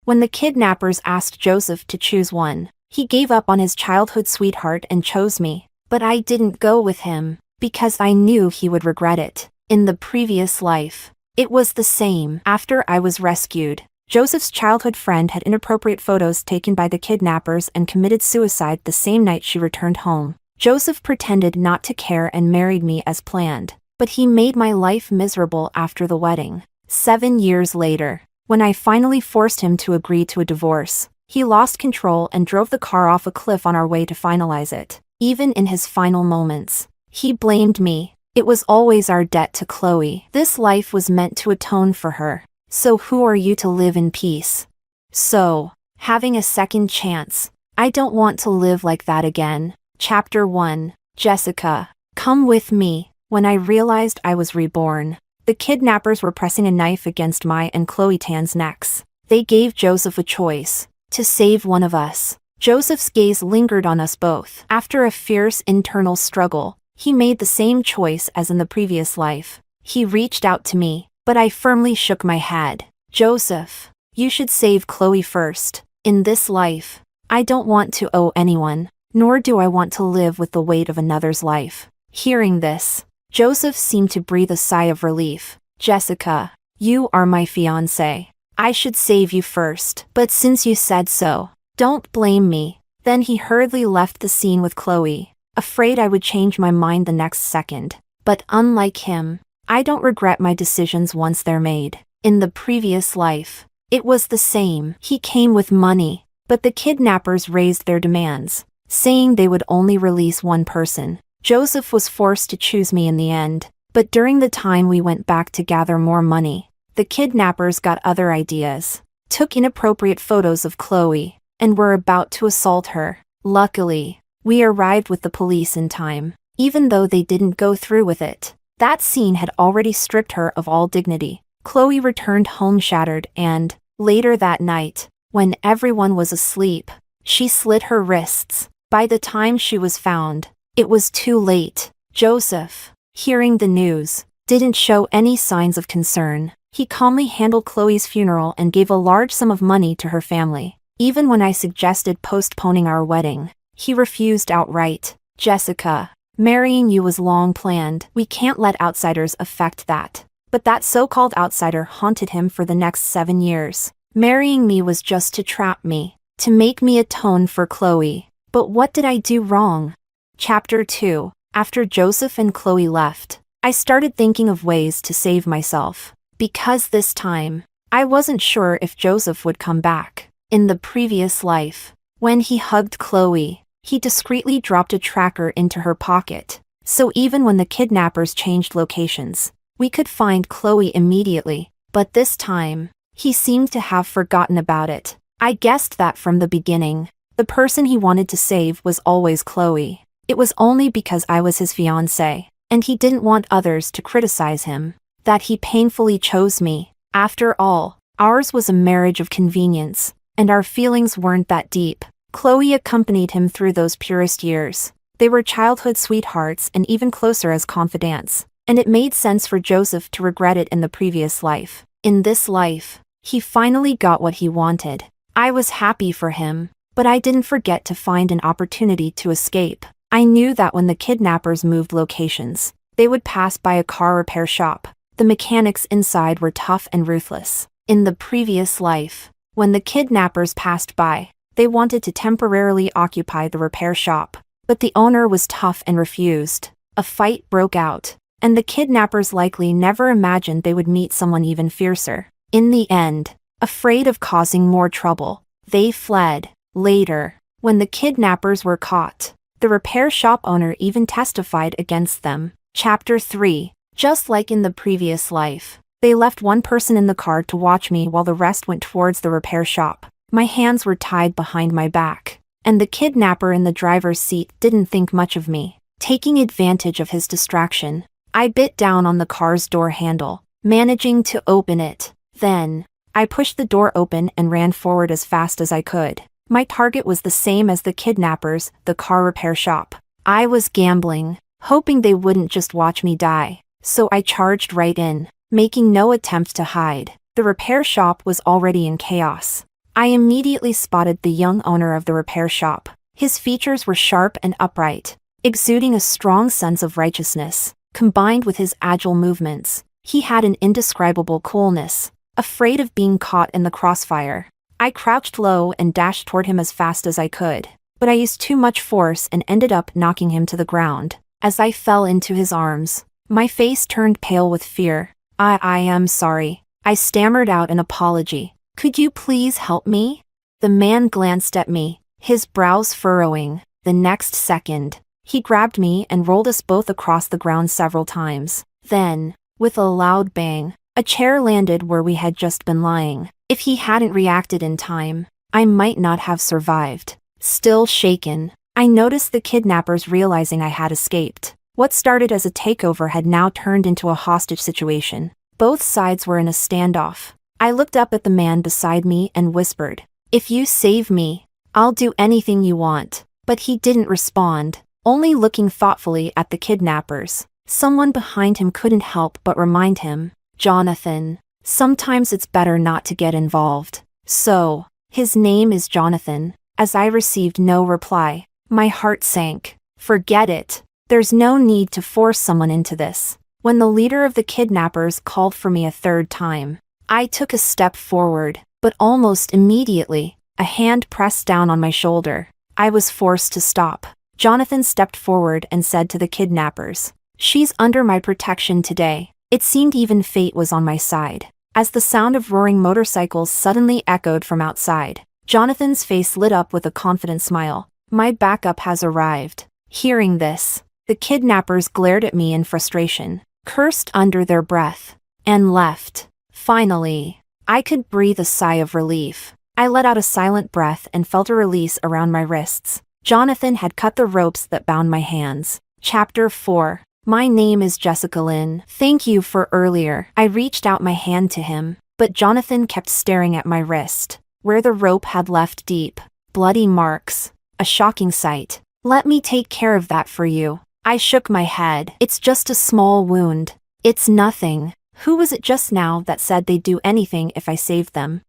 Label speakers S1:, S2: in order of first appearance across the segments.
S1: When the kidnappers asked Joseph to choose one, he gave up on his childhood sweetheart and chose me. But I didn't go with him, because I knew he would regret it. In the previous life, it was the same. After I was rescued, Joseph's childhood friend had inappropriate photos taken by the kidnappers and committed suicide the same night she returned home. Joseph pretended not to care and married me as planned, but he made my life miserable after the wedding. 7 years later, when I finally forced him to agree to a divorce, he lost control and drove the car off a cliff on our way to finalize it. Even in his final moments, he blamed me. It was always our debt to Chloe. This life was meant to atone for her. So who are you to live in peace? So, having a second chance. I don't want to live like that again. Chapter 1. Jessica. Come with me. When I realized I was reborn, the kidnappers were pressing a knife against my and Chloe Tan's necks. They gave Joseph a choice. To save one of us. Joseph's gaze lingered on us both. After a fierce internal struggle, he made the same choice as in the previous life. He reached out to me, but I firmly shook my head. Joseph, you should save Chloe first. In this life, I don't want to owe anyone, nor do I want to live with the weight of another's life. Hearing this, Joseph seemed to breathe a sigh of relief. Jessica, you are my fiancée. I should save you first, but since you said so, don't blame me. Then he hurriedly left the scene with Chloe, afraid I would change my mind the next second. But unlike him, I don't regret my decisions once they're made. In the previous life, it was the same. He came with money, but the kidnappers raised their demands, saying they would only release one person. Joseph was forced to choose me in the end, but during the time we went back to gather more money, the kidnappers got other ideas, took inappropriate photos of Chloe, and were about to assault her. Luckily, we arrived with the police in time, even though they didn't go through with it. That scene had already stripped her of all dignity. Chloe returned home shattered and, later that night, when everyone was asleep, she slit her wrists. By the time she was found, it was too late. Joseph, hearing the news, didn't show any signs of concern. He calmly handled Chloe's funeral and gave a large sum of money to her family. Even when I suggested postponing our wedding, he refused outright. Jessica, marrying you was long planned. We can't let outsiders affect that. But that so-called outsider haunted him for the next 7 years. Marrying me was just to trap me, to make me atone for Chloe. But what did I do wrong? Chapter 2. After Joseph and Chloe left, I started thinking of ways to save myself. Because this time, I wasn't sure if Joseph would come back. In the previous life, when he hugged Chloe, he discreetly dropped a tracker into her pocket. So even when the kidnappers changed locations, we could find Chloe immediately. But this time, he seemed to have forgotten about it. I guessed that from the beginning. The person he wanted to save was always Chloe. It was only because I was his fiancée, and he didn't want others to criticize him, that he painfully chose me. After all, ours was a marriage of convenience, and our feelings weren't that deep. Chloe accompanied him through those purest years. They were childhood sweethearts and even closer as confidants, and it made sense for Joseph to regret it in the previous life. In this life, he finally got what he wanted. I was happy for him, but I didn't forget to find an opportunity to escape. I knew that when the kidnappers moved locations, they would pass by a car repair shop. The mechanics inside were tough and ruthless. In the previous life, when the kidnappers passed by, they wanted to temporarily occupy the repair shop, but the owner was tough and refused. A fight broke out, and the kidnappers likely never imagined they would meet someone even fiercer. In the end, afraid of causing more trouble, they fled. Later, when the kidnappers were caught, the repair shop owner even testified against them. Chapter 3. Just like in the previous life, they left one person in the car to watch me while the rest went towards the repair shop. My hands were tied behind my back, and the kidnapper in the driver's seat didn't think much of me. Taking advantage of his distraction, I bit down on the car's door handle, managing to open it. Then, I pushed the door open and ran forward as fast as I could. My target was the same as the kidnappers, the car repair shop. I was gambling, hoping they wouldn't just watch me die. So I charged right in, making no attempt to hide. The repair shop was already in chaos. I immediately spotted the young owner of the repair shop. His features were sharp and upright, exuding a strong sense of righteousness. Combined with his agile movements, he had an indescribable coolness, afraid of being caught in the crossfire. I crouched low and dashed toward him as fast as I could, but I used too much force and ended up knocking him to the ground. As I fell into his arms, my face turned pale with fear. I am sorry. I stammered out an apology. Could you please help me? The man glanced at me, his brows furrowing. The next second, he grabbed me and rolled us both across the ground several times. Then, with a loud bang, a chair landed where we had just been lying. If he hadn't reacted in time, I might not have survived. Still shaken, I noticed the kidnappers realizing I had escaped. What started as a takeover had now turned into a hostage situation. Both sides were in a standoff. I looked up at the man beside me and whispered, "If you save me, I'll do anything you want." But he didn't respond, only looking thoughtfully at the kidnappers. Someone behind him couldn't help but remind him, "Jonathan, sometimes it's better not to get involved." "So, his name is Jonathan." As I received no reply, my heart sank. Forget it. There's no need to force someone into this. When the leader of the kidnappers called for me a third time, I took a step forward, but almost immediately, a hand pressed down on my shoulder. I was forced to stop. Jonathan stepped forward and said to the kidnappers, "She's under my protection today." It seemed even fate was on my side. As the sound of roaring motorcycles suddenly echoed from outside, Jonathan's face lit up with a confident smile. "My backup has arrived." Hearing this, the kidnappers glared at me in frustration, cursed under their breath, and left. Finally, I could breathe a sigh of relief. I let out a silent breath and felt a release around my wrists. Jonathan had cut the ropes that bound my hands. Chapter 4. My name is Jessica Lynn. Thank you for earlier. I reached out my hand to him, but Jonathan kept staring at my wrist, where the rope had left deep, bloody marks. A shocking sight. "Let me take care of that for you." I shook my head. "It's just a small wound. It's nothing." Who was it just now that said they'd do anything if I saved them?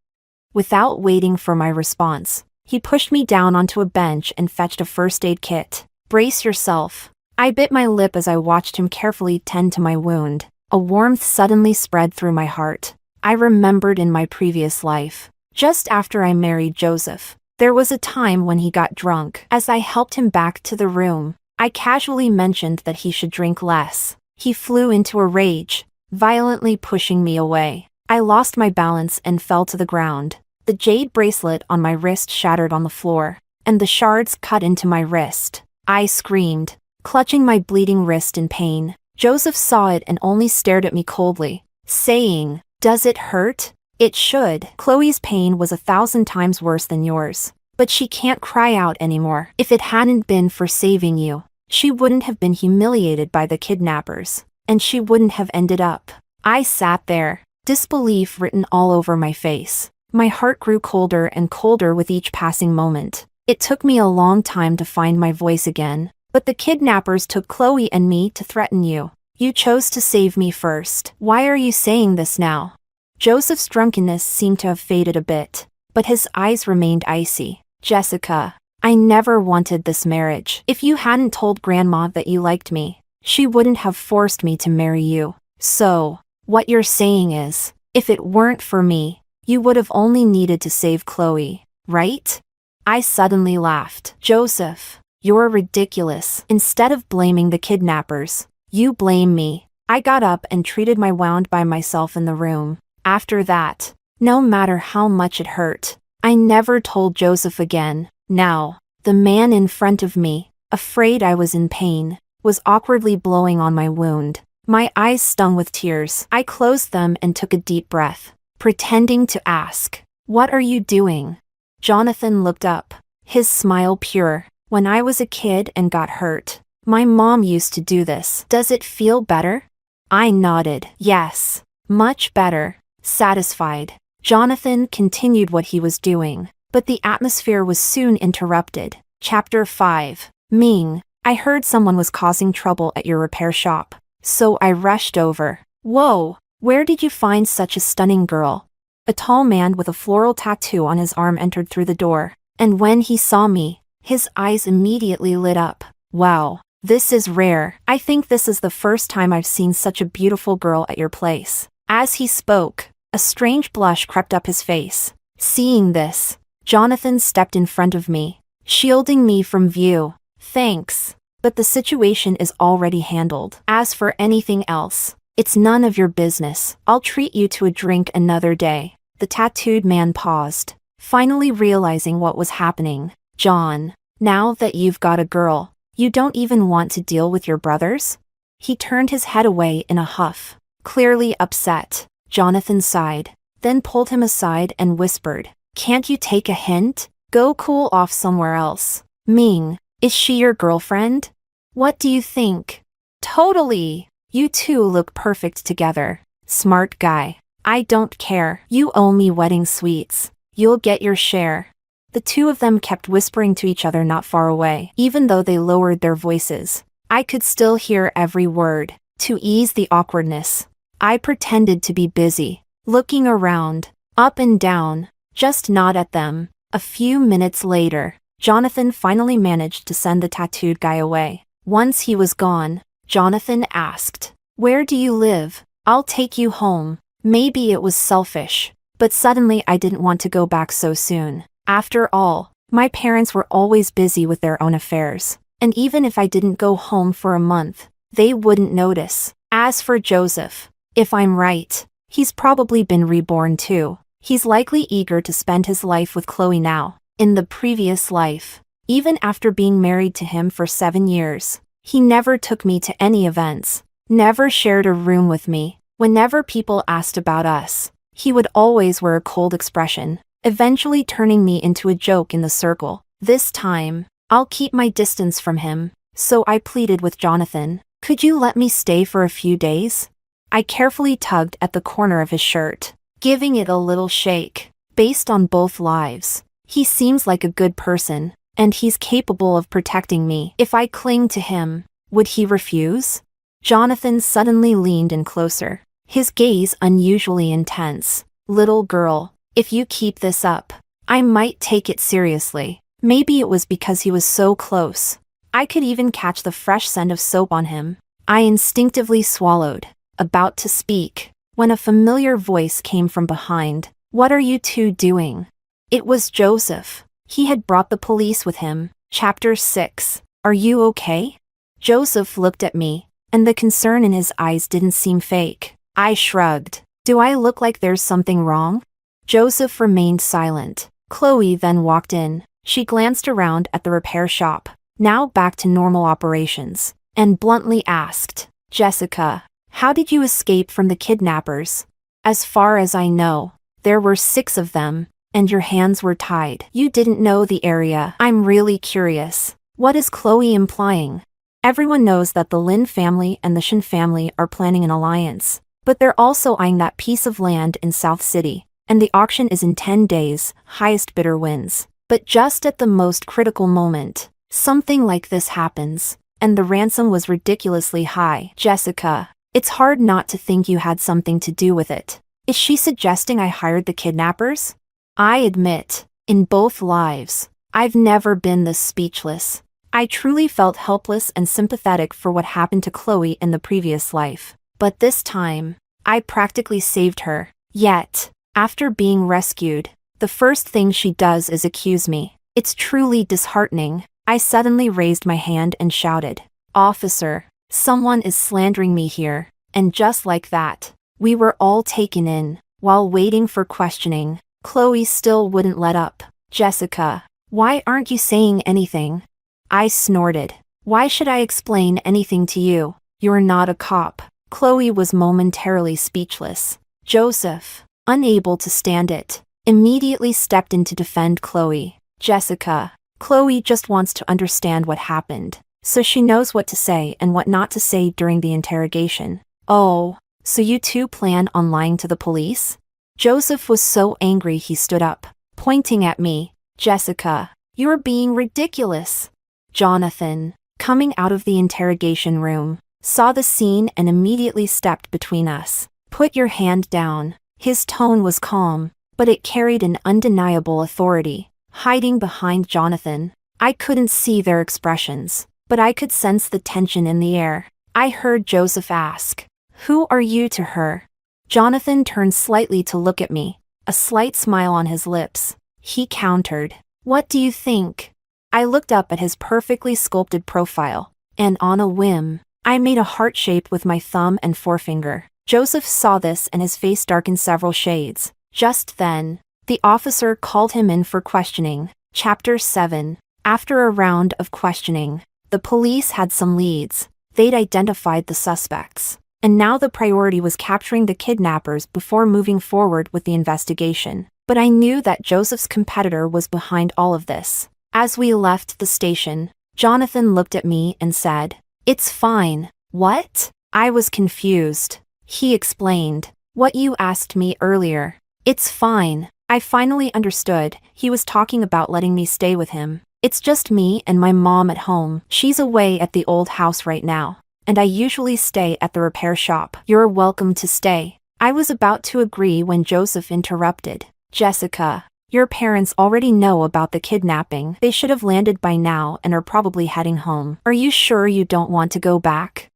S1: Without waiting for my response, he pushed me down onto a bench and fetched a first aid kit. "Brace yourself." I bit my lip as I watched him carefully tend to my wound. A warmth suddenly spread through my heart. I remembered in my previous life, just after I married Joseph, there was a time when he got drunk. As I helped him back to the room, I casually mentioned that he should drink less. He flew into a rage, violently pushing me away. I lost my balance and fell to the ground. The jade bracelet on my wrist shattered on the floor, and the shards cut into my wrist. I screamed, clutching my bleeding wrist in pain. Joseph saw it and only stared at me coldly, saying, "Does it hurt?" "It should. Chloe's pain was 1,000 times worse than yours. But she can't cry out anymore. If it hadn't been for saving you, she wouldn't have been humiliated by the kidnappers, and she wouldn't have ended up." I sat there, disbelief written all over my face. My heart grew colder and colder with each passing moment. It took me a long time to find my voice again. "But the kidnappers took Chloe and me to threaten you. You chose to save me first. Why are you saying this now?" Joseph's drunkenness seemed to have faded a bit, but his eyes remained icy. "Jessica, I never wanted this marriage. If you hadn't told Grandma that you liked me, she wouldn't have forced me to marry you. So, what you're saying is, if it weren't for me, you would have only needed to save Chloe, right?" I suddenly laughed. "Joseph, you're ridiculous. Instead of blaming the kidnappers, you blame me." I got up and treated my wound by myself in the room. After that, no matter how much it hurt, I never told Joseph again. Now, the man in front of me, afraid I was in pain, was awkwardly blowing on my wound. My eyes stung with tears. I closed them and took a deep breath, pretending to ask, "What are you doing?" Jonathan looked up, his smile pure. "When I was a kid and got hurt, my mom used to do this. Does it feel better?" I nodded. "Yes, much better." Satisfied, Jonathan continued what he was doing, but the atmosphere was soon interrupted. Chapter 5. Ming, I heard someone was causing trouble at your repair shop, so I rushed over. "Whoa, where did you find such a stunning girl?" A tall man with a floral tattoo on his arm entered through the door, and when he saw me, his eyes immediately lit up. Wow, this is rare. I think this is the first time I've seen such a beautiful girl at your place. As he spoke, a strange blush crept up his face. Seeing this, Jonathan stepped in front of me, shielding me from view. Thanks, but the situation is already handled. As for anything else, it's none of your business. I'll treat you to a drink another day. The tattooed man paused, finally realizing what was happening. John, now that you've got a girl, you don't even want to deal with your brothers? He turned his head away in a huff, clearly upset. Jonathan sighed, then pulled him aside and whispered, "Can't you take a hint? Go cool off somewhere else." Ming, is she your girlfriend? What do you think? Totally. You two look perfect together. Smart guy. I don't care. You owe me wedding sweets. You'll get your share. The two of them kept whispering to each other not far away. Even though they lowered their voices, I could still hear every word. To ease the awkwardness, I pretended to be busy, looking around, up and down, just nod at them. A few minutes later, Jonathan finally managed to send the tattooed guy away. Once he was gone, Jonathan asked, "Where do you live? I'll take you home." Maybe it was selfish, but suddenly I didn't want to go back so soon. After all, my parents were always busy with their own affairs, and even if I didn't go home for a month, they wouldn't notice. As for Joseph, if I'm right, he's probably been reborn too. He's likely eager to spend his life with Chloe now. In the previous life, even after being married to him for 7 years, he never took me to any events, never shared a room with me. Whenever people asked about us, he would always wear a cold expression, eventually turning me into a joke in the circle. This time, I'll keep my distance from him, so I pleaded with Jonathan, "Could you let me stay for a few days?" I carefully tugged at the corner of his shirt, giving it a little shake. Based on both lives, he seems like a good person, and he's capable of protecting me. If I cling to him, would he refuse? Jonathan suddenly leaned in closer, his gaze unusually intense. "Little girl, if you keep this up, I might take it seriously." Maybe it was because he was so close. I could even catch the fresh scent of soap on him. I instinctively swallowed, about to speak, when a familiar voice came from behind. "What are you two doing?" It was Joseph. He had brought the police with him. Chapter 6. Are you okay? Joseph looked at me, and the concern in his eyes didn't seem fake. I shrugged. Do I look like there's something wrong? Joseph remained silent. Chloe then walked in. She glanced around at the repair shop, now back to normal operations, and bluntly asked, "Jessica, how did you escape from the kidnappers?" "As far as I know, there were 6 of them, and your hands were tied." "You didn't know the area." "I'm really curious. What is Chloe implying?" Everyone knows that the Lin family and the Shin family are planning an alliance, but they're also eyeing that piece of land in South City, and the auction is in 10 days, highest bidder wins. But just at the most critical moment, something like this happens, and the ransom was ridiculously high. "Jessica, it's hard not to think you had something to do with it." Is she suggesting I hired the kidnappers? I admit, in both lives, I've never been this speechless. I truly felt helpless and sympathetic for what happened to Chloe in the previous life. But this time, I practically saved her. Yet, after being rescued, the first thing she does is accuse me. It's truly disheartening. I suddenly raised my hand and shouted, "Officer, someone is slandering me here." And just like that, we were all taken in. While waiting for questioning, Chloe still wouldn't let up. "Jessica, why aren't you saying anything?" I snorted. "Why should I explain anything to you? You're not a cop." Chloe was momentarily speechless. Joseph, unable to stand it, immediately stepped in to defend Chloe. "Jessica, Chloe just wants to understand what happened, so she knows what to say and what not to say during the interrogation." "Oh, so you two plan on lying to the police?" Joseph was so angry he stood up, pointing at me. "Jessica, you're being ridiculous." Jonathan, coming out of the interrogation room, saw the scene and immediately stepped between us. "Put your hand down." His tone was calm, but it carried an undeniable authority. Hiding behind Jonathan, I couldn't see their expressions, but I could sense the tension in the air. I heard Joseph ask, "Who are you to her?" Jonathan turned slightly to look at me, a slight smile on his lips. He countered, "What do you think?" I looked up at his perfectly sculpted profile, and on a whim, I made a heart shape with my thumb and forefinger. Joseph saw this and his face darkened several shades. Just then, the officer called him in for questioning. Chapter 7. After a round of questioning, the police had some leads. They'd identified the suspects, and now the priority was capturing the kidnappers before moving forward with the investigation. But I knew that Joseph's competitor was behind all of this. As we left the station, Jonathan looked at me and said, "It's fine." "What?" I was confused. He explained, "What you asked me earlier. It's fine." I finally understood. He was talking about letting me stay with him. "It's just me and my mom at home. She's away at the old house right now, and I usually stay at the repair shop." "You're welcome to stay." I was about to agree when Joseph interrupted. "Jessica, your parents already know about the kidnapping. They should have landed by now and are probably heading home. Are you sure you don't want to go back?"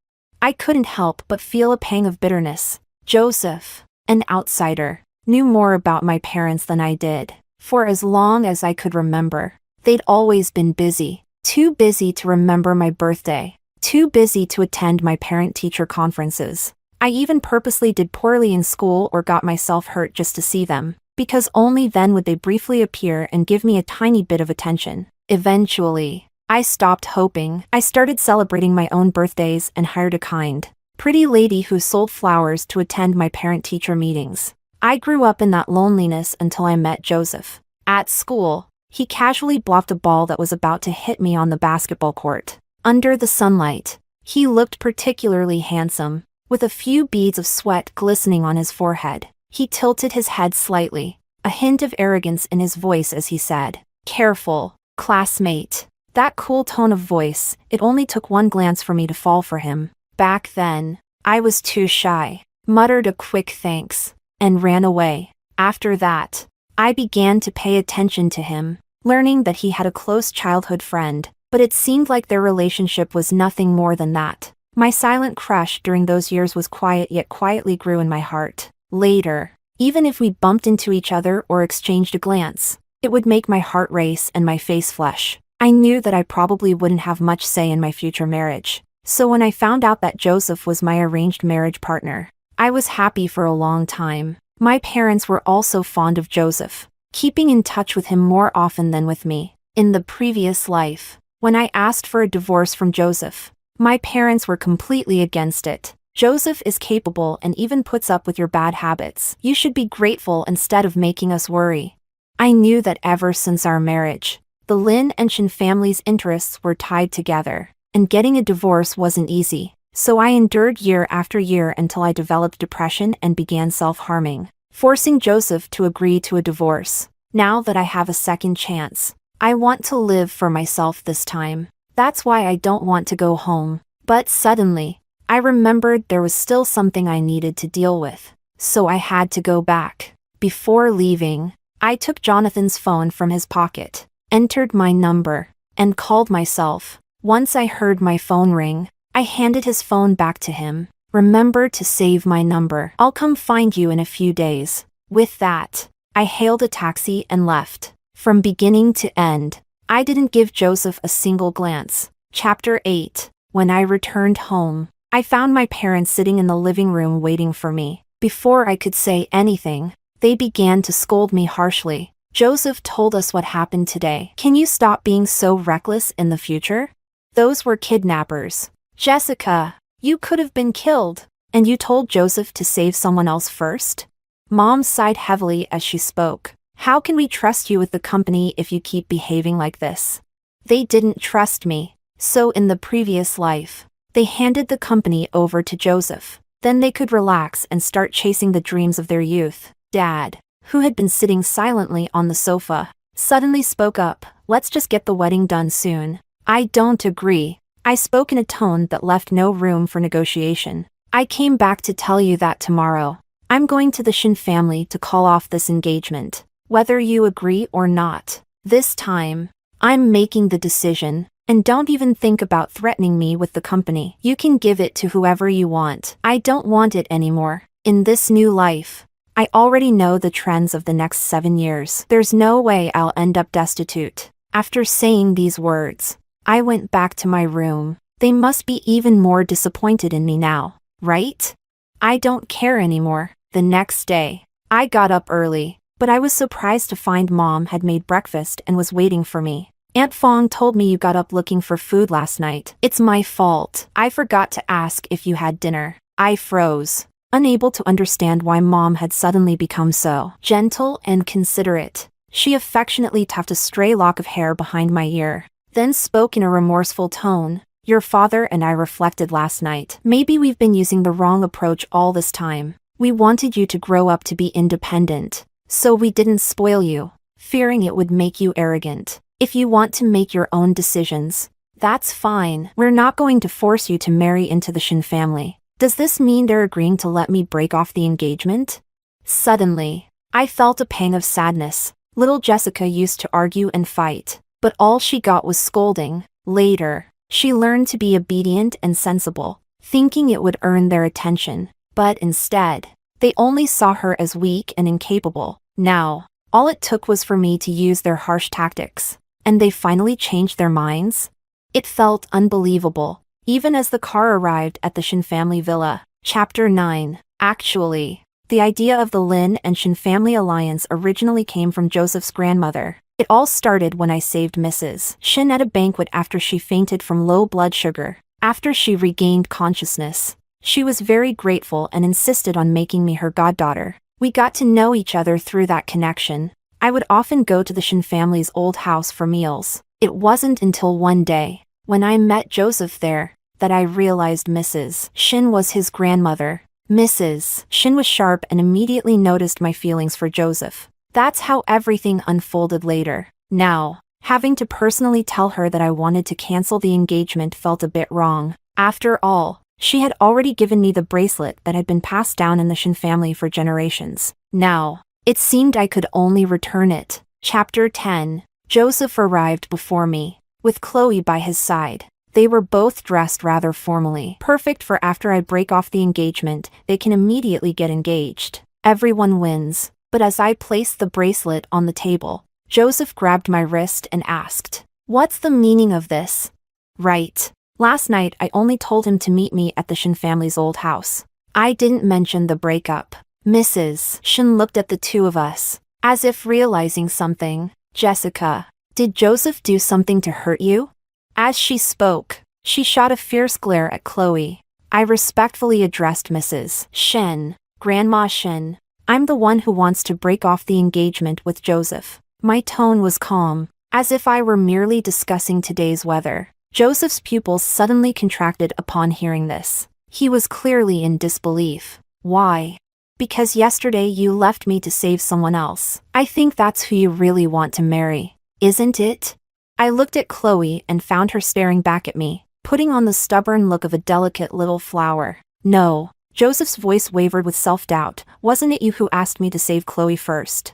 S1: I couldn't help but feel a pang of bitterness. Joseph, an outsider, knew more about my parents than I did. For as long as I could remember, they'd always been busy. Too busy to remember my birthday. Too busy to attend my parent-teacher conferences. I even purposely did poorly in school or got myself hurt just to see them, because only then would they briefly appear and give me a tiny bit of attention. Eventually, I stopped hoping. I started celebrating my own birthdays and hired a kind, pretty lady who sold flowers to attend my parent-teacher meetings. I grew up in that loneliness until I met Joseph. At school, he casually blocked a ball that was about to hit me on the basketball court. Under the sunlight, he looked particularly handsome, with a few beads of sweat glistening on his forehead. He tilted his head slightly, a hint of arrogance in his voice as he said, "Careful, classmate." That cool tone of voice, it only took one glance for me to fall for him. Back then, I was too shy, muttered a quick thanks, and ran away. After that, I began to pay attention to him, learning that he had a close childhood friend, but it seemed like their relationship was nothing more than that. My silent crush during those years was quiet yet quietly grew in my heart. Later, even if we bumped into each other or exchanged a glance, it would make my heart race and my face flush. I knew that I probably wouldn't have much say in my future marriage. So when I found out that Joseph was my arranged marriage partner, I was happy for a long time. My parents were also fond of Joseph, keeping in touch with him more often than with me. In the previous life, when I asked for a divorce from Joseph, my parents were completely against it. "Joseph is capable and even puts up with your bad habits. You should be grateful instead of making us worry." I knew that ever since our marriage, the Lin and Shin family's interests were tied together, and getting a divorce wasn't easy. So I endured year after year until I developed depression and began self-harming, forcing Joseph to agree to a divorce. Now that I have a second chance, I want to live for myself this time. That's why I don't want to go home. But suddenly, I remembered there was still something I needed to deal with, so I had to go back. Before leaving, I took Jonathan's phone from his pocket, entered my number, and called myself. Once I heard my phone ring, I handed his phone back to him. "Remember to save my number. I'll come find you in a few days." With that, I hailed a taxi and left. From beginning to end, I didn't give Joseph a single glance. Chapter 8. When I returned home, I found my parents sitting in the living room waiting for me. Before I could say anything, they began to scold me harshly. "Joseph told us what happened today. Can you stop being so reckless in the future? Those were kidnappers. Jessica, you could have been killed, and you told Joseph to save someone else first?" Mom sighed heavily as she spoke. "How can we trust you with the company if you keep behaving like this?" They didn't trust me, so in the previous life, they handed the company over to Joseph. Then they could relax and start chasing the dreams of their youth. Dad, who had been sitting silently on the sofa, suddenly spoke up. "Let's just get the wedding done soon." "I don't agree." I spoke in a tone that left no room for negotiation. "I came back to tell you that tomorrow. I'm going to the Shin family to call off this engagement, whether you agree or not. This time, I'm making the decision, and don't even think about threatening me with the company. You can give it to whoever you want. I don't want it anymore. In this new life, I already know the trends of the next 7 years. There's no way I'll end up destitute. After saying these words, I went back to my room. They must be even more disappointed in me now, right? I don't care anymore. The next day, I got up early, but I was surprised to find Mom had made breakfast and was waiting for me. Aunt Fong told me you got up looking for food last night. It's my fault. I forgot to ask if you had dinner. I froze, unable to understand why Mom had suddenly become so gentle and considerate. She affectionately tucked a stray lock of hair behind my ear, then spoke in a remorseful tone. Your father and I reflected last night. Maybe we've been using the wrong approach all this time. We wanted you to grow up to be independent, so we didn't spoil you, fearing it would make you arrogant. If you want to make your own decisions, that's fine. We're not going to force you to marry into the Shin family. Does this mean they're agreeing to let me break off the engagement? Suddenly, I felt a pang of sadness. Little Jessica used to argue and fight, but all she got was scolding. Later, she learned to be obedient and sensible, thinking it would earn their attention. But instead, they only saw her as weak and incapable. Now, all it took was for me to use their harsh tactics, and they finally changed their minds? It felt unbelievable, even as the car arrived at the Shin family villa. Chapter 9. Actually, the idea of the Lin and Shin family alliance originally came from Joseph's grandmother. It all started when I saved Mrs. Shin at a banquet after she fainted from low blood sugar. After she regained consciousness, she was very grateful and insisted on making me her goddaughter. We got to know each other through that connection. I would often go to the Shin family's old house for meals. It wasn't until one day, when I met Joseph there, that I realized Mrs. Shin was his grandmother. Mrs. Shin was sharp and immediately noticed my feelings for Joseph. That's how everything unfolded later. Now, having to personally tell her that I wanted to cancel the engagement felt a bit wrong. After all, she had already given me the bracelet that had been passed down in the Shin family for generations. Now, it seemed I could only return it. Chapter 10. Joseph arrived before me, with Chloe by his side. They were both dressed rather formally, perfect for after I break off the engagement, they can immediately get engaged. Everyone wins. But as I placed the bracelet on the table, Joseph grabbed my wrist and asked, "What's the meaning of this?" Right. Last night I only told him to meet me at the Shin family's old house. I didn't mention the breakup. Mrs. Shin looked at the two of us, as if realizing something. Jessica, did Joseph do something to hurt you? As she spoke, she shot a fierce glare at Chloe. I respectfully addressed Mrs. Shin. Grandma Shin, I'm the one who wants to break off the engagement with Joseph. My tone was calm, as if I were merely discussing today's weather. Joseph's pupils suddenly contracted upon hearing this. He was clearly in disbelief. Why? Because yesterday you left me to save someone else. I think that's who you really want to marry, isn't it? I looked at Chloe and found her staring back at me, putting on the stubborn look of a delicate little flower. No. Joseph's voice wavered with self-doubt. Wasn't it you who asked me to save Chloe first?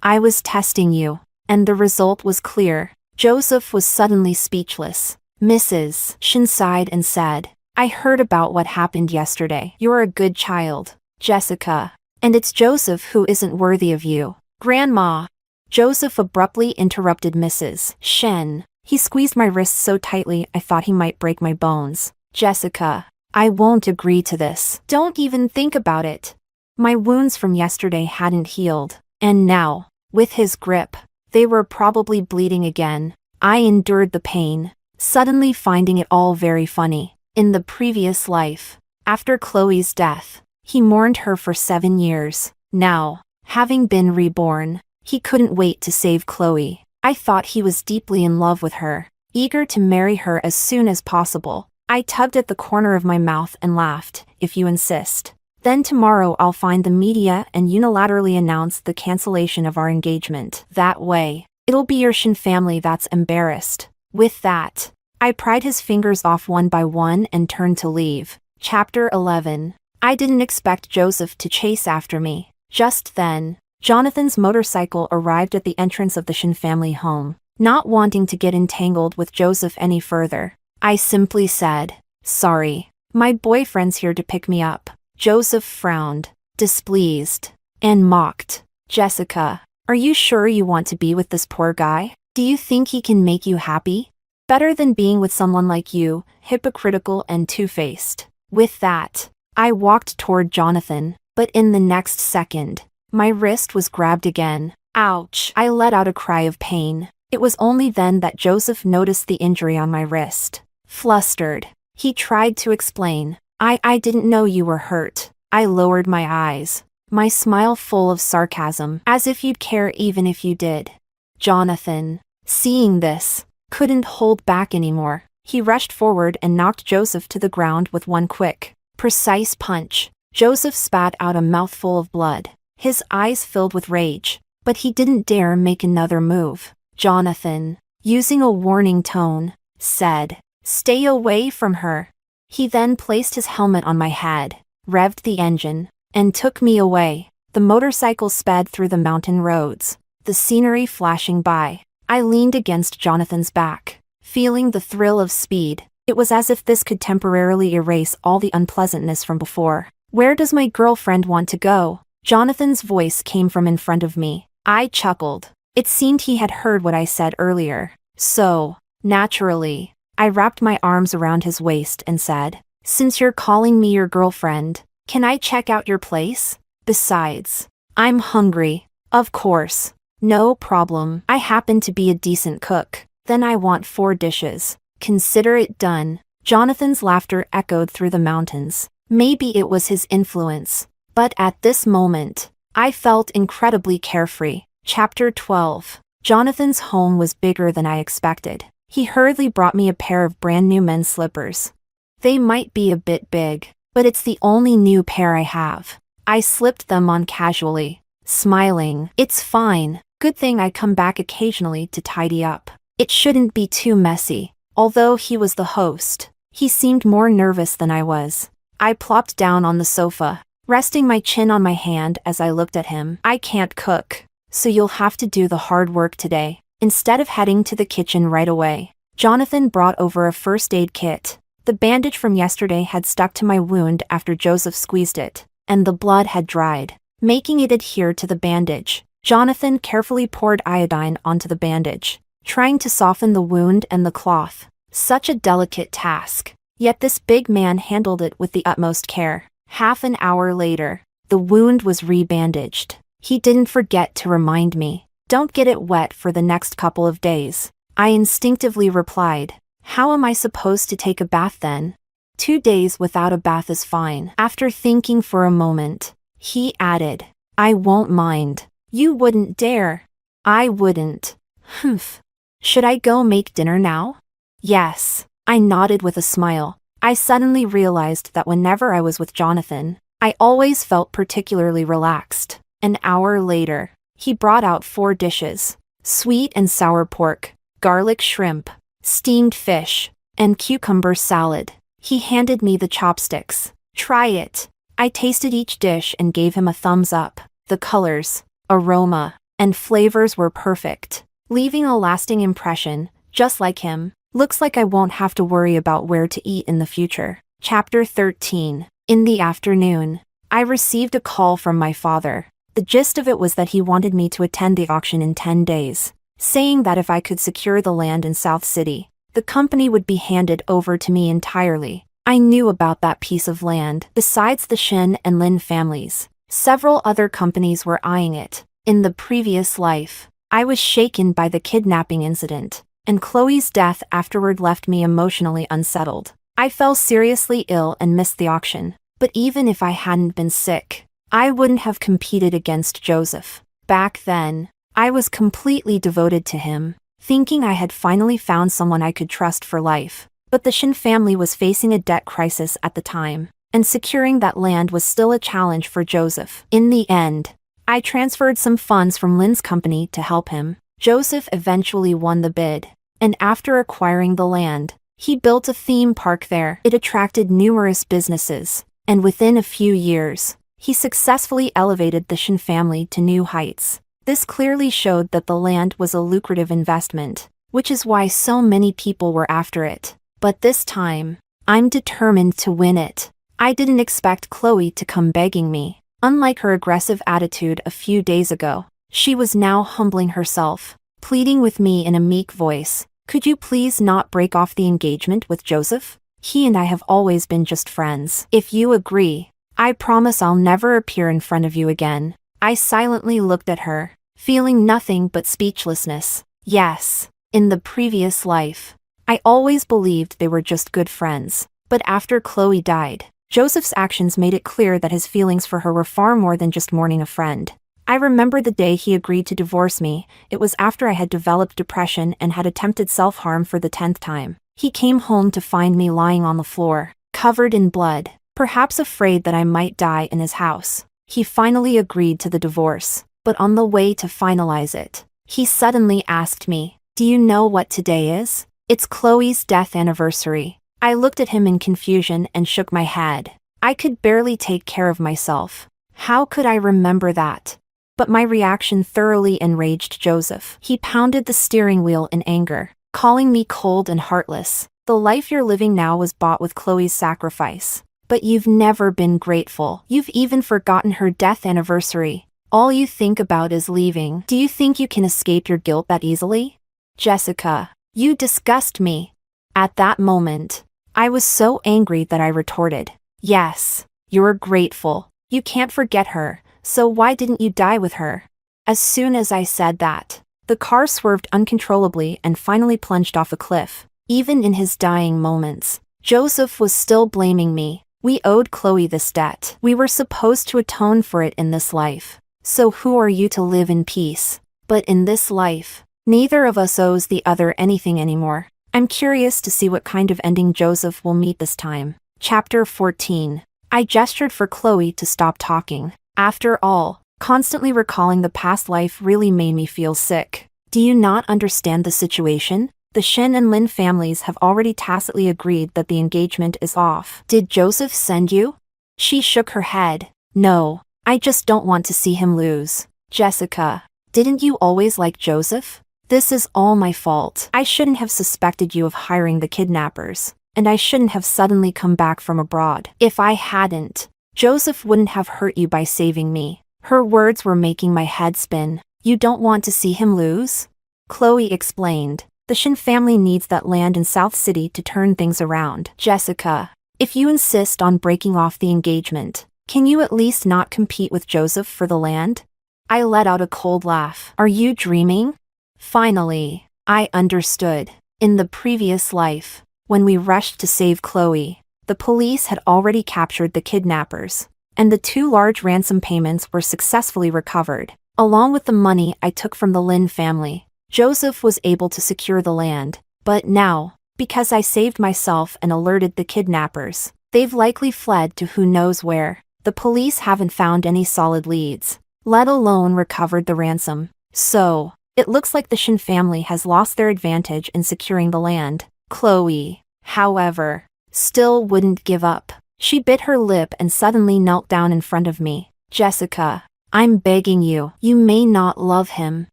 S1: I was testing you, and the result was clear. Joseph was suddenly speechless. Mrs. Shin sighed and said, I heard about what happened yesterday. You're a good child, Jessica, and it's Joseph who isn't worthy of you. Grandma. Joseph abruptly interrupted Mrs. Shin. He squeezed my wrist so tightly I thought he might break my bones. Jessica, I won't agree to this. Don't even think about it. My wounds from yesterday hadn't healed, and now, with his grip, they were probably bleeding again. I endured the pain, suddenly finding it all very funny. In the previous life, after Chloe's death, he mourned her for 7 years. Now, having been reborn, he couldn't wait to save Chloe. I thought he was deeply in love with her, eager to marry her as soon as possible. I tugged at the corner of my mouth and laughed, if you insist. Then tomorrow I'll find the media and unilaterally announce the cancellation of our engagement. That way, it'll be your Shin family that's embarrassed. With that, I pried his fingers off one by one and turned to leave. Chapter 11. I didn't expect Joseph to chase after me. Just then, Jonathan's motorcycle arrived at the entrance of the Shin family home. Not wanting to get entangled with Joseph any further, I simply said, "Sorry, my boyfriend's here to pick me up." Joseph frowned, displeased, and mocked. "Jessica, are you sure you want to be with this poor guy? Do you think he can make you happy? Better than being with someone like you, hypocritical and two-faced." With that, I walked toward Jonathan, but in the next second, my wrist was grabbed again. Ouch! I let out a cry of pain. It was only then that Joseph noticed the injury on my wrist. Flustered, he tried to explain. I didn't know you were hurt." I lowered my eyes, my smile full of sarcasm, "as if you'd care even if you did." Jonathan, seeing this, couldn't hold back anymore. He rushed forward and knocked Joseph to the ground with one quick, precise punch. Joseph spat out a mouthful of blood, his eyes filled with rage, but he didn't dare make another move. Jonathan, using a warning tone, said, "Stay away from her." He then placed his helmet on my head, revved the engine, and took me away. The motorcycle sped through the mountain roads, the scenery flashing by. I leaned against Jonathan's back, feeling the thrill of speed. It was as if this could temporarily erase all the unpleasantness from before. "Where does my girlfriend want to go?" Jonathan's voice came from in front of me. I chuckled. It seemed he had heard what I said earlier. So, naturally, I wrapped my arms around his waist and said, "Since you're calling me your girlfriend, can I check out your place? Besides, I'm hungry." "Of course. No problem. I happen to be a decent cook." "Then I want 4 dishes. Consider it done." Jonathan's laughter echoed through the mountains. Maybe it was his influence, but at this moment, I felt incredibly carefree. Chapter 12. Jonathan's home was bigger than I expected. He hurriedly brought me a pair of brand new men's slippers. They might be a bit big, but it's the only new pair I have. I slipped them on casually, smiling. "It's fine. Good thing I come back occasionally to tidy up. It shouldn't be too messy." Although he was the host, he seemed more nervous than I was. I plopped down on the sofa, resting my chin on my hand as I looked at him. "I can't cook, so you'll have to do the hard work today." Instead of heading to the kitchen right away, Jonathan brought over a first aid kit. The bandage from yesterday had stuck to my wound after Joseph squeezed it, and the blood had dried, making it adhere to the bandage. Jonathan carefully poured iodine onto the bandage, trying to soften the wound and the cloth. Such a delicate task. Yet this big man handled it with the utmost care. Half an hour later, the wound was rebandaged. He didn't forget to remind me, "Don't get it wet for the next couple of days." I instinctively replied, "How am I supposed to take a bath then?" 2 days without a bath is fine." After thinking for a moment, he added, "I won't mind." "You wouldn't dare." "I wouldn't." "Humph. Should I go make dinner now?" "Yes." I nodded with a smile. I suddenly realized that whenever I was with Jonathan, I always felt particularly relaxed. An hour later, he brought out 4 dishes: sweet and sour pork, garlic shrimp, steamed fish, and cucumber salad. He handed me the chopsticks. "Try it." I tasted each dish and gave him a thumbs up. The colors, aroma, and flavors were perfect, leaving a lasting impression, just like him. Looks like I won't have to worry about where to eat in the future. Chapter 13. In the afternoon, I received a call from my father. The gist of it was that he wanted me to attend the auction in 10 days, saying that if I could secure the land in South City, the company would be handed over to me entirely. I knew about that piece of land. Besides the Shin and Lin families, several other companies were eyeing it. In the previous life, I was shaken by the kidnapping incident, and Chloe's death afterward left me emotionally unsettled. I fell seriously ill and missed the auction. But even if I hadn't been sick, I wouldn't have competed against Joseph. Back then, I was completely devoted to him, thinking I had finally found someone I could trust for life. But the Shin family was facing a debt crisis at the time, and securing that land was still a challenge for Joseph. In the end, I transferred some funds from Lin's company to help him. Joseph eventually won the bid, and after acquiring the land, he built a theme park there. It attracted numerous businesses, And within a few years, he successfully elevated the Shin family to new heights. This clearly showed that the land was a lucrative investment, which is why so many people were after it. But this time, I'm determined to win it. I didn't expect Chloe to come begging me. Unlike her aggressive attitude a few days ago, she was now humbling herself, pleading with me in a meek voice. Could you please not break off the engagement with Joseph? He and I have always been just friends. If you agree, I promise I'll never appear in front of you again. I silently looked at her, feeling nothing but speechlessness. Yes, in the previous life, I always believed they were just good friends. But after Chloe died, Joseph's actions made it clear that his feelings for her were far more than just mourning a friend. I remember the day he agreed to divorce me. It was after I had developed depression and had attempted self-harm for the 10th time. He came home to find me lying on the floor, covered in blood, perhaps afraid that I might die in his house. He finally agreed to the divorce, but on the way to finalize it, he suddenly asked me, "Do you know what today is? It's Chloe's death anniversary." I looked at him in confusion and shook my head. I could barely take care of myself. How could I remember that? But my reaction thoroughly enraged Joseph. He pounded the steering wheel in anger, calling me cold and heartless. The life you're living now was bought with Chloe's sacrifice. But you've never been grateful. You've even forgotten her death anniversary. All you think about is leaving. Do you think you can escape your guilt that easily? Jessica, you disgust me. At that moment, I was so angry that I retorted, "Yes, you're grateful. You can't forget her. So why didn't you die with her?" As soon as I said that, the car swerved uncontrollably and finally plunged off a cliff. Even in his dying moments, Joseph was still blaming me. We owed Chloe this debt. We were supposed to atone for it in this life. So who are you to live in peace? But in this life, neither of us owes the other anything anymore. I'm curious to see what kind of ending Joseph will meet this time. Chapter 14. I gestured for Chloe to stop talking. After all, constantly recalling the past life really made me feel sick. Do you not understand the situation? The Shin and Lin families have already tacitly agreed that the engagement is off. Did Joseph send you? She shook her head. No, I just don't want to see him lose. Jessica, didn't you always like Joseph? This is all my fault. I shouldn't have suspected you of hiring the kidnappers, and I shouldn't have suddenly come back from abroad. If I hadn't, Joseph wouldn't have hurt you by saving me. Her words were making my head spin. You don't want to see him lose? Chloe explained. The Shin family needs that land in South City to turn things around. Jessica, if you insist on breaking off the engagement, can you at least not compete with Joseph for the land? I let out a cold laugh. Are you dreaming? Finally, I understood. In the previous life, when we rushed to save Chloe, the police had already captured the kidnappers, and the 2 large ransom payments were successfully recovered. Along with the money I took from the Lin family, Joseph was able to secure the land. But now, because I saved myself and alerted the kidnappers, they've likely fled to who knows where. The police haven't found any solid leads, let alone recovered the ransom. So, it looks like the Shin family has lost their advantage in securing the land. Chloe, however, still wouldn't give up. She bit her lip and suddenly knelt down in front of me. Jessica, I'm begging you. You may not love him,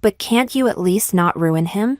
S1: but can't you at least not ruin him?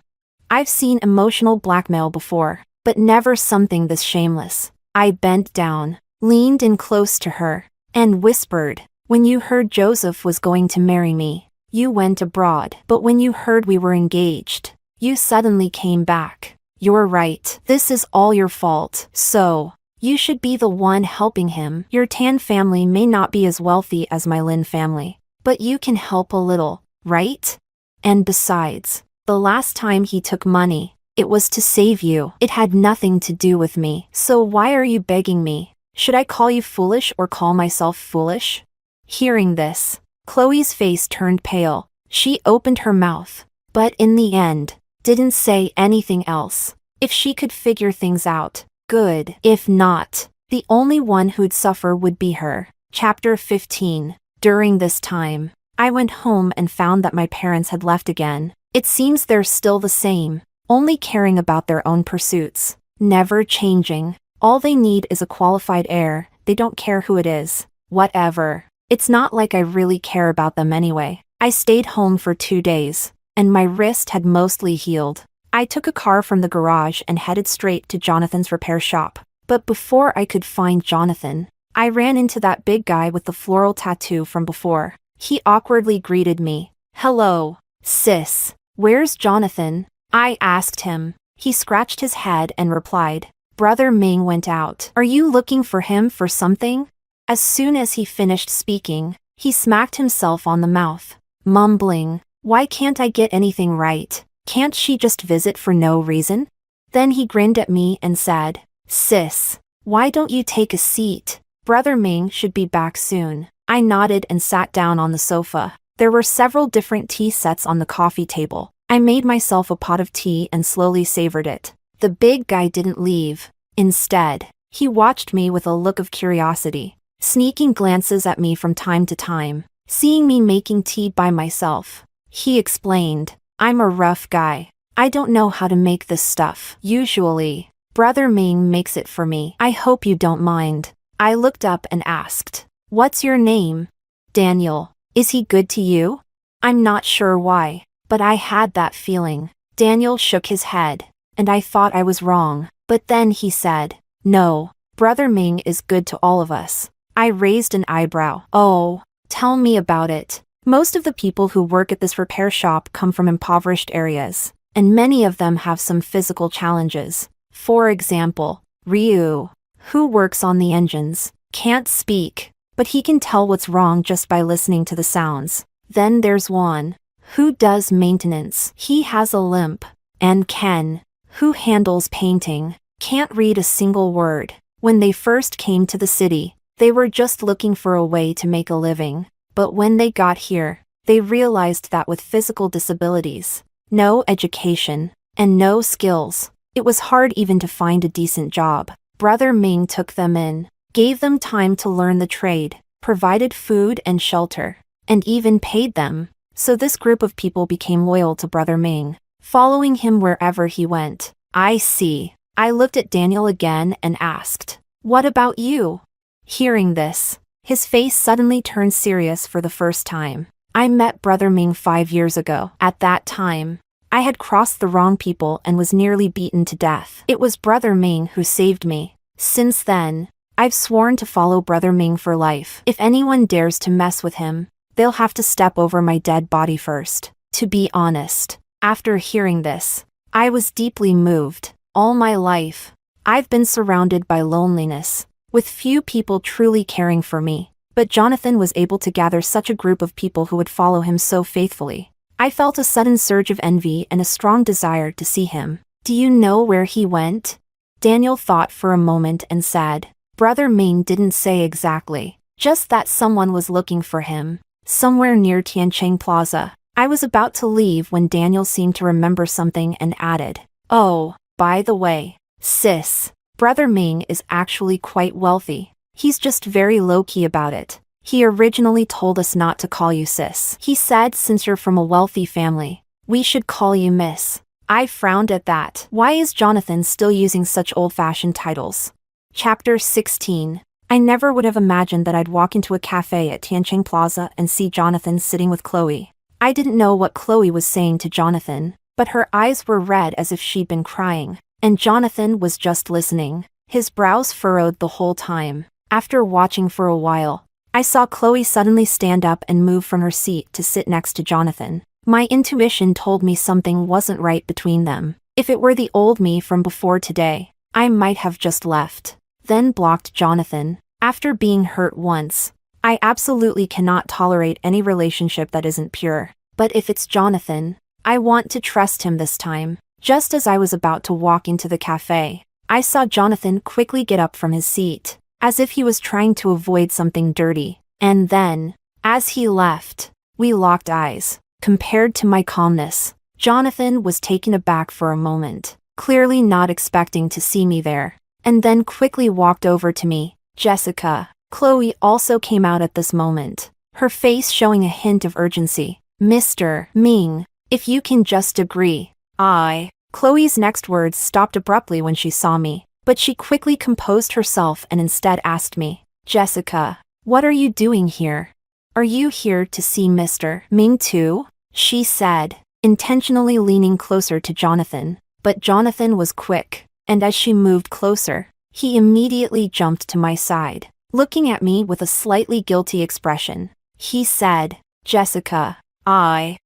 S1: I've seen emotional blackmail before, but never something this shameless. I bent down, leaned in close to her, and whispered, "When you heard Joseph was going to marry me, you went abroad. But when you heard we were engaged, you suddenly came back. You're right. This is all your fault. So, you should be the one helping him. Your Tan family may not be as wealthy as my Lin family, but you can help a little, right? And besides, the last time he took money, it was to save you. It had nothing to do with me. So why are you begging me? Should I call you foolish or call myself foolish?" Hearing this, Chloe's face turned pale. She opened her mouth, but in the end, didn't say anything else. If she could figure things out, good. If not, the only one who'd suffer would be her. Chapter 15. During this time, I went home and found that my parents had left again. It seems they're still the same, only caring about their own pursuits, never changing. All they need is a qualified heir, they don't care who it is. Whatever. It's not like I really care about them anyway. I stayed home for 2 days, and my wrist had mostly healed. I took a car from the garage and headed straight to Jonathan's repair shop. But before I could find Jonathan, I ran into that big guy with the floral tattoo from before. He awkwardly greeted me. "Hello, sis. Where's Jonathan?" I asked him. He scratched his head and replied, "Brother Ming went out. Are you looking for him for something?" As soon as he finished speaking, he smacked himself on the mouth, mumbling, "Why can't I get anything right? Can't she just visit for no reason?" Then he grinned at me and said, "Sis, why don't you take a seat? Brother Ming should be back soon." I nodded and sat down on the sofa. There were several different tea sets on the coffee table. I made myself a pot of tea and slowly savored it. The big guy didn't leave. Instead, he watched me with a look of curiosity, sneaking glances at me from time to time. Seeing me making tea by myself, he explained, "I'm a rough guy. I don't know how to make this stuff. Usually, Brother Ming makes it for me. I hope you don't mind." I looked up and asked, "What's your name?" "Daniel. Is he good to you?" I'm not sure why, but I had that feeling. Daniel shook his head, and I thought I was wrong. But then he said, "No, Brother Ming is good to all of us." I raised an eyebrow. "Oh, tell me about it." Most of the people who work at this repair shop come from impoverished areas, and many of them have some physical challenges. For example, Ryu, who works on the engines, can't speak, but he can tell what's wrong just by listening to the sounds. Then there's Juan, who does maintenance. He has a limp. And Ken, who handles painting, can't read a single word. When they first came to the city, they were just looking for a way to make a living. But when they got here, they realized that with physical disabilities, no education, and no skills, it was hard even to find a decent job. Brother Ming took them in, gave them time to learn the trade, provided food and shelter, and even paid them. So this group of people became loyal to Brother Ming, following him wherever he went. I see. I looked at Daniel again and asked, "What about you?" Hearing this, his face suddenly turned serious for the first time. I met Brother Ming 5 years ago. At that time, I had crossed the wrong people and was nearly beaten to death. It was Brother Ming who saved me. Since then, I've sworn to follow Brother Ming for life. If anyone dares to mess with him, they'll have to step over my dead body first. To be honest, after hearing this, I was deeply moved. All my life, I've been surrounded by loneliness, with few people truly caring for me. But Jonathan was able to gather such a group of people who would follow him so faithfully. I felt a sudden surge of envy and a strong desire to see him. "Do you know where he went?" Daniel thought for a moment and said, "Brother Ming didn't say exactly, just that someone was looking for him, somewhere near Tiancheng Plaza." I was about to leave when Daniel seemed to remember something and added, "Oh, by the way, sis, Brother Ming is actually quite wealthy. He's just very low-key about it. He originally told us not to call you sis. He said since you're from a wealthy family, we should call you miss." I frowned at that. Why is Jonathan still using such old-fashioned titles? Chapter 16. I never would have imagined that I'd walk into a cafe at Tiancheng Plaza and see Jonathan sitting with Chloe. I didn't know what Chloe was saying to Jonathan, but her eyes were red as if she'd been crying, and Jonathan was just listening, his brows furrowed the whole time. After watching for a while, I saw Chloe suddenly stand up and move from her seat to sit next to Jonathan. My intuition told me something wasn't right between them. If it were the old me from before today, I might have just left, then blocked Jonathan. After being hurt once, I absolutely cannot tolerate any relationship that isn't pure. But if it's Jonathan, I want to trust him this time. Just as I was about to walk into the cafe, I saw Jonathan quickly get up from his seat, as if he was trying to avoid something dirty. And then, as he left, we locked eyes. Compared to my calmness, Jonathan was taken aback for a moment, clearly not expecting to see me there, and then quickly walked over to me. "Jessica." Chloe also came out at this moment, her face showing a hint of urgency. "Mr. Ming, if you can just agree." Chloe's next words stopped abruptly when she saw me, but she quickly composed herself and instead asked me, Jessica, what are you doing here? Are you here to see Mr. Ming too? She said, intentionally leaning closer to Jonathan. But Jonathan was quick, and as she moved closer, he immediately jumped to my side, looking at me with a slightly guilty expression. He said, Jessica, I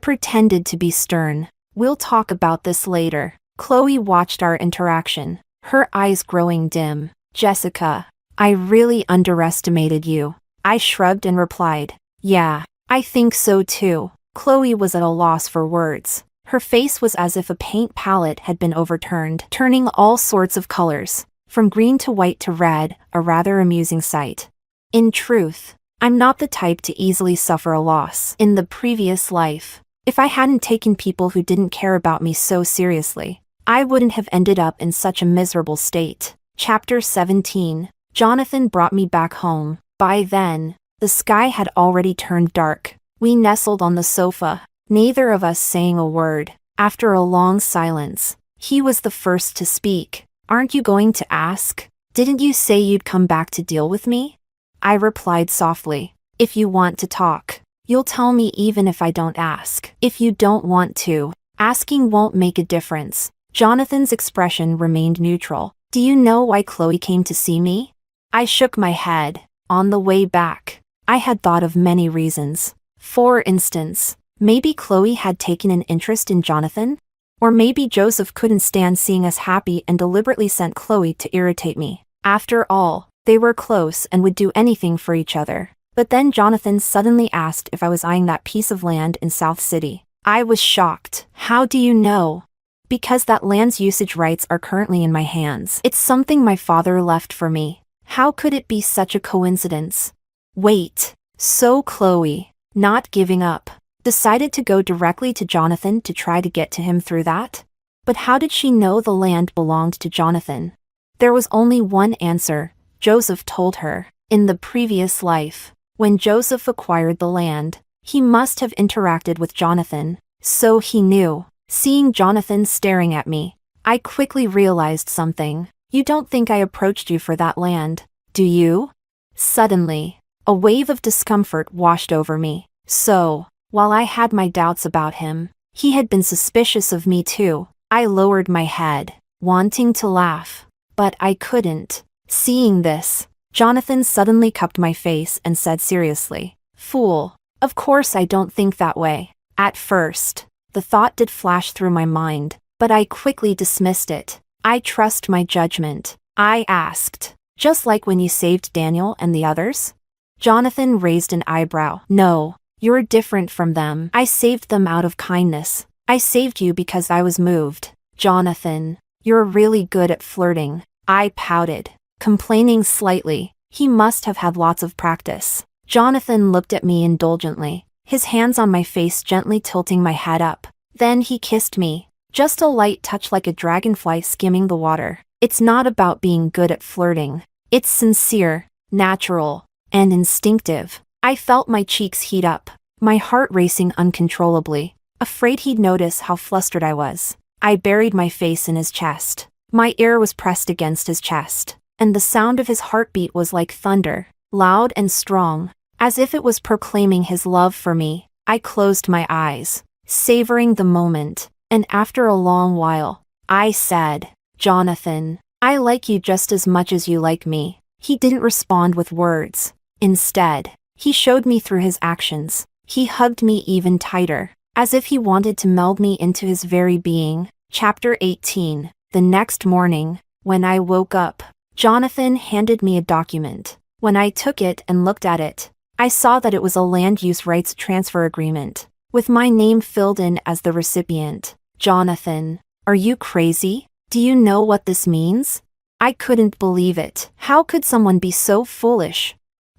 S1: pretended to be stern. We'll talk about this later. Chloe watched our interaction, her eyes growing dim. Jessica, I really underestimated you. I shrugged and replied, yeah, I think so too. Chloe was at a loss for words. Her face was as if a paint palette had been overturned, turning all sorts of colors, from green to white to red, a rather amusing sight. In truth, I'm not the type to easily suffer a loss. In the previous life, if I hadn't taken people who didn't care about me so seriously, I wouldn't have ended up in such a miserable state. Chapter 17. Jonathan brought me back home. By then, the sky had already turned dark. We nestled on the sofa, neither of us saying a word. After a long silence, he was the first to speak. Aren't you going to ask? Didn't you say you'd come back to deal with me? I replied softly. If you want to talk, you'll tell me even if I don't ask. If you don't want to, asking won't make a difference. Jonathan's expression remained neutral. Do you know why Chloe came to see me? I shook my head. On the way back, I had thought of many reasons. For instance, maybe Chloe had taken an interest in Jonathan? Or maybe Joseph couldn't stand seeing us happy and deliberately sent Chloe to irritate me. After all, they were close and would do anything for each other. But then Jonathan suddenly asked if I was eyeing that piece of land in South City. I was shocked. How do you know? Because that land's usage rights are currently in my hands. It's something my father left for me. How could it be such a coincidence? Wait. So Chloe, not giving up, decided to go directly to Jonathan to try to get to him through that? But how did she know the land belonged to Jonathan? There was only one answer. Joseph told her. In the previous life, when Joseph acquired the land, he must have interacted with Jonathan. So he knew. Seeing Jonathan staring at me, I quickly realized something. You don't think I approached you for that land, do you? Suddenly, a wave of discomfort washed over me. So, while I had my doubts about him, he had been suspicious of me too. I lowered my head, wanting to laugh, but I couldn't. Seeing this, Jonathan suddenly cupped my face and said seriously, "Fool, of course I don't think that way." At first, the thought did flash through my mind, but I quickly dismissed it. I trust my judgment. I asked, just like when you saved Daniel and the others? Jonathan raised an eyebrow. No, you're different from them. I saved them out of kindness. I saved you because I was moved. Jonathan, you're really good at flirting. I pouted, complaining slightly. He must have had lots of practice. Jonathan looked at me indulgently, his hands on my face gently tilting my head up. Then he kissed me, just a light touch like a dragonfly skimming the water. It's not about being good at flirting. It's sincere, natural, and instinctive. I felt my cheeks heat up, my heart racing uncontrollably, afraid he'd notice how flustered I was. I buried my face in his chest. My ear was pressed against his chest, and the sound of his heartbeat was like thunder, loud and strong, as if it was proclaiming his love for me. I closed my eyes, savoring the moment, and after a long while, I said, "Jonathan, I like you just as much as you like me." He didn't respond with words. Instead, he showed me through his actions. He hugged me even tighter, as if he wanted to meld me into his very being. Chapter 18. The next morning, when I woke up, Jonathan handed me a document. When I took it and looked at it, I saw that it was a land use rights transfer agreement, with my name filled in as the recipient. Jonathan, are you crazy? Do you know what this means? I couldn't believe it. How could someone be so foolish?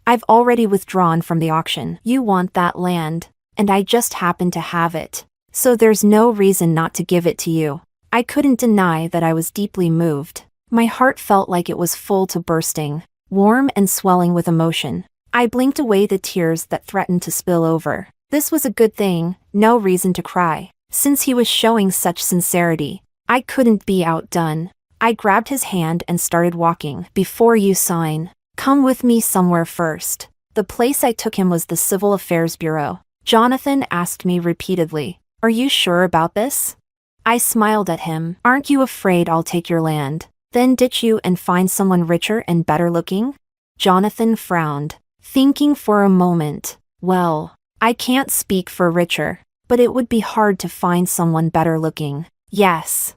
S1: I've already withdrawn from the auction. You want that land, and I just happen to have it. So there's no reason not to give it to you. I couldn't deny that I was deeply moved. My heart felt like it was full to bursting, warm and swelling with emotion. I blinked away the tears that threatened to spill over. This was a good thing, no reason to cry. Since he was showing such sincerity, I couldn't be outdone. I grabbed his hand and started walking. "Before you sign, Come with me somewhere first. The place I took him was the Civil Affairs Bureau. Jonathan asked me repeatedly, "Are you sure about this?" I smiled at him. "Aren't you afraid I'll take your land, then ditch you and find someone richer and better looking?" Jonathan frowned, thinking for a moment. "Well, I can't speak for richer, but it would be hard to find someone better looking." Yes,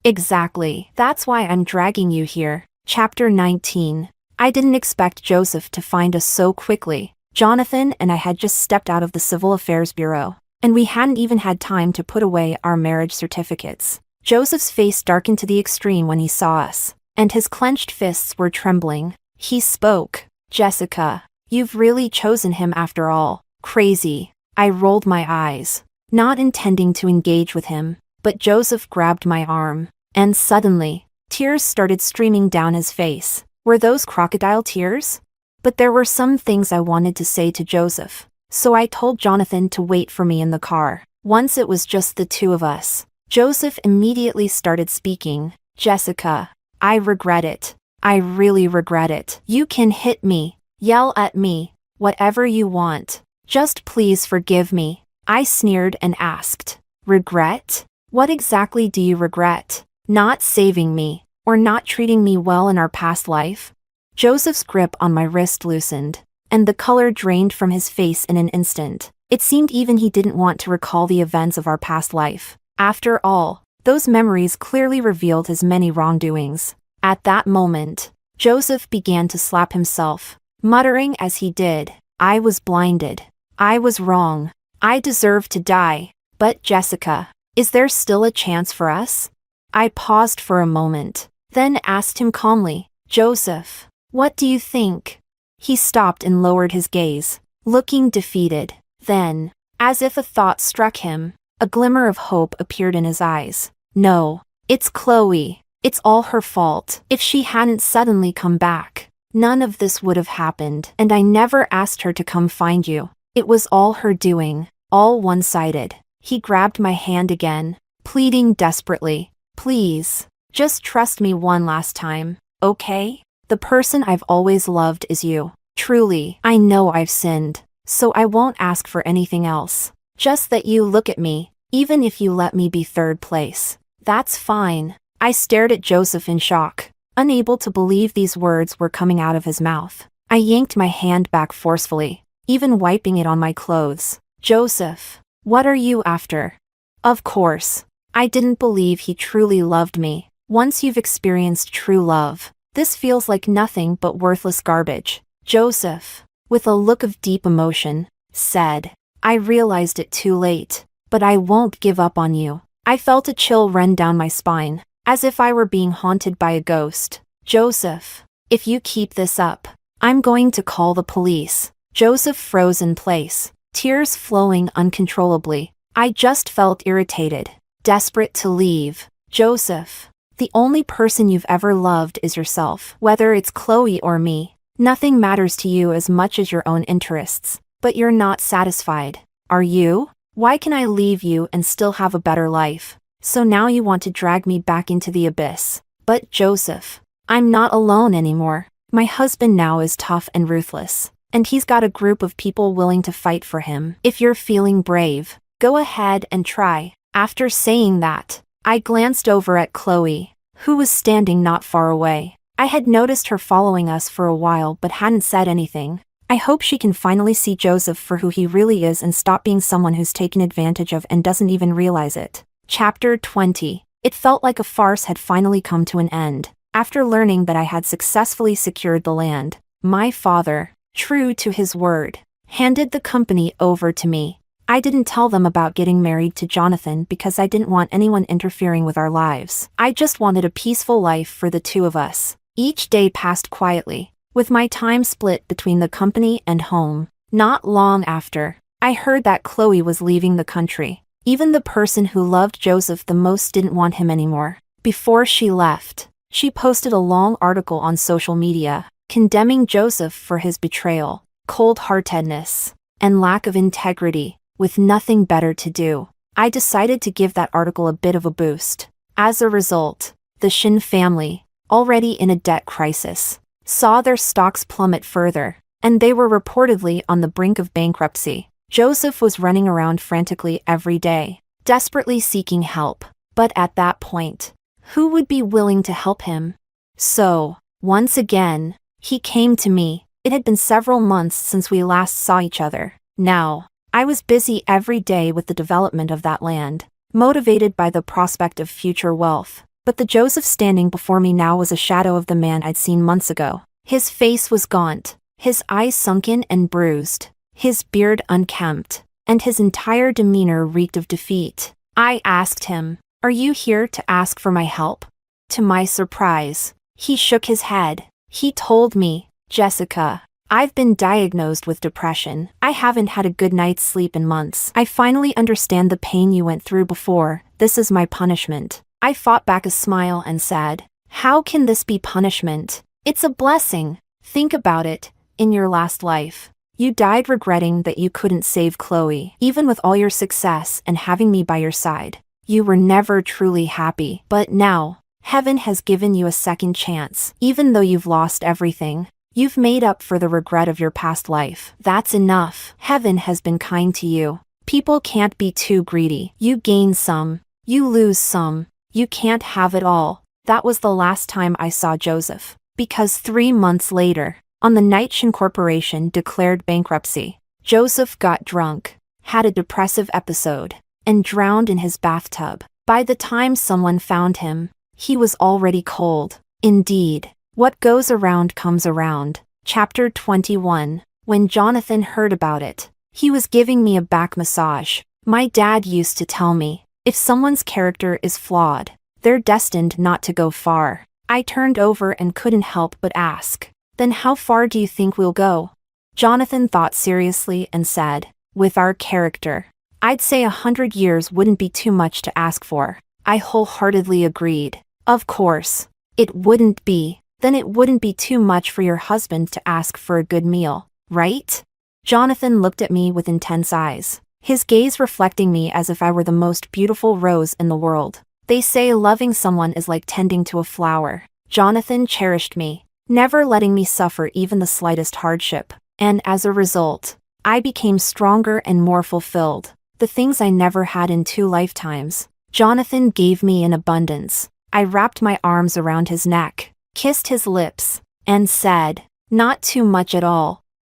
S1: exactly. That's why I'm dragging you here. Chapter 19. I didn't expect Joseph to find us so quickly. Jonathan and I had just stepped out of the Civil Affairs Bureau, and we hadn't even had time to put away our marriage certificates. Joseph's face darkened to the extreme when he saw us, and his clenched fists were trembling. He spoke. "Jessica, you've really chosen him after all." Crazy. I rolled my eyes, not intending to engage with him, but Joseph grabbed my arm, and suddenly, tears started streaming down his face. Were those crocodile tears? But there were some things I wanted to say to Joseph, so I told Jonathan to wait for me in the car. Once it was just the two of us, Joseph immediately started speaking. "Jessica, I regret it. I really regret it. You can hit me, yell at me, whatever you want. Just please forgive me." I sneered and asked, "Regret? What exactly do you regret? Not saving me, or not treating me well in our past life?" Joseph's grip on my wrist loosened, and the color drained from his face in an instant. It seemed even he didn't want to recall the events of our past life. After all, those memories clearly revealed his many wrongdoings. At that moment, Joseph began to slap himself, muttering as he did, "I was blinded. I was wrong. I deserve to die. But Jessica, is there still a chance for us?" I paused for a moment, then asked him calmly, "Joseph, what do you think?" He stopped and lowered his gaze, looking defeated. Then, as if a thought struck him, a glimmer of hope appeared in his eyes. "No, it's Chloe. It's all her fault. If she hadn't suddenly come back, none of this would have happened. And I never asked her to come find you. It was all her doing, all one-sided." He grabbed my hand again, pleading desperately, "Please, just trust me one last time, okay? The person I've always loved is you. Truly, I know I've sinned, so I won't ask for anything else. Just that you look at me, even if you let me be third place. That's fine." I stared at Joseph in shock, unable to believe these words were coming out of his mouth. I yanked my hand back forcefully, even wiping it on my clothes. "Joseph, what are you after?" Of course, I didn't believe he truly loved me. Once you've experienced true love, this feels like nothing but worthless garbage. Joseph, with a look of deep emotion, said, "I realized it too late, but I won't give up on you." I felt a chill run down my spine, as if I were being haunted by a ghost. "Joseph, if you keep this up, I'm going to call the police." Joseph froze in place, tears flowing uncontrollably. I just felt irritated, desperate to leave. "Joseph, the only person you've ever loved is yourself. Whether it's Chloe or me, nothing matters to you as much as your own interests. But you're not satisfied, are you? Why can I leave you and still have a better life? So now you want to drag me back into the abyss." But Joseph, I'm not alone anymore. My husband now is tough and ruthless, and he's got a group of people willing to fight for him. If you're feeling brave, go ahead and try. After saying that, I glanced over at Chloe, who was standing not far away. I had noticed her following us for a while but hadn't said anything. I hope she can finally see Joseph for who he really is and stop being someone who's taken advantage of and doesn't even realize it. Chapter 20. It felt like a farce had finally come to an end. After learning that I had successfully secured the land, my father, true to his word, handed the company over to me. I didn't tell them about getting married to Jonathan because I didn't want anyone interfering with our lives. I just wanted a peaceful life for the two of us. Each day passed quietly, with my time split between the company and home. Not long after, I heard that Chloe was leaving the country. Even the person who loved Joseph the most didn't want him anymore. Before she left, she posted a long article on social media, condemning Joseph for his betrayal, cold-heartedness, and lack of integrity. With nothing better to do, I decided to give that article a bit of a boost. As a result, the Shin family, already in a debt crisis, saw their stocks plummet further, and they were reportedly on the brink of bankruptcy. Joseph was running around frantically every day, desperately seeking help. But at that point, who would be willing to help him? So, once again, he came to me. It had been several months since we last saw each other. Now, I was busy every day with the development of that land, motivated by the prospect of future wealth. But the Joseph standing before me now was a shadow of the man I'd seen months ago. His face was gaunt, his eyes sunken and bruised, his beard unkempt, and his entire demeanor reeked of defeat. I asked him, "Are you here to ask for my help?" To my surprise, he shook his head. He told me, "Jessica, I've been diagnosed with depression. I haven't had a good night's sleep in months. I finally understand the pain you went through before. This is my punishment." I fought back a smile and said, "How can this be punishment? It's a blessing. Think about it. In your last life, you died regretting that you couldn't save Chloe. Even with all your success and having me by your side, you were never truly happy. But now, heaven has given you a second chance. Even though you've lost everything, you've made up for the regret of your past life. That's enough. Heaven has been kind to you. People can't be too greedy. You gain some, you lose some. You can't have it all." That was the last time I saw Joseph, because 3 months later, on the night Shin Corporation declared bankruptcy, Joseph got drunk, had a depressive episode, and drowned in his bathtub. By the time someone found him, he was already cold. Indeed, what goes around comes around. Chapter 21. When Jonathan heard about it, he was giving me a back massage. My dad used to tell me, if someone's character is flawed, they're destined not to go far. I turned over and couldn't help but ask, "Then how far do you think we'll go?" Jonathan thought seriously and said, "With our character, I'd say 100 years wouldn't be too much to ask for." I wholeheartedly agreed. Of course, it wouldn't be. Then it wouldn't be too much for your husband to ask for a good meal, right? Jonathan looked at me with intense eyes, his gaze reflecting me as if I were the most beautiful rose in the world. They say loving someone is like tending to a flower. Jonathan cherished me, never letting me suffer even the slightest hardship. And as a result, I became stronger and more fulfilled. The things I never had in 2 lifetimes, Jonathan gave me in abundance. I wrapped my arms around his neck, kissed his lips, and said, "Not too much at all.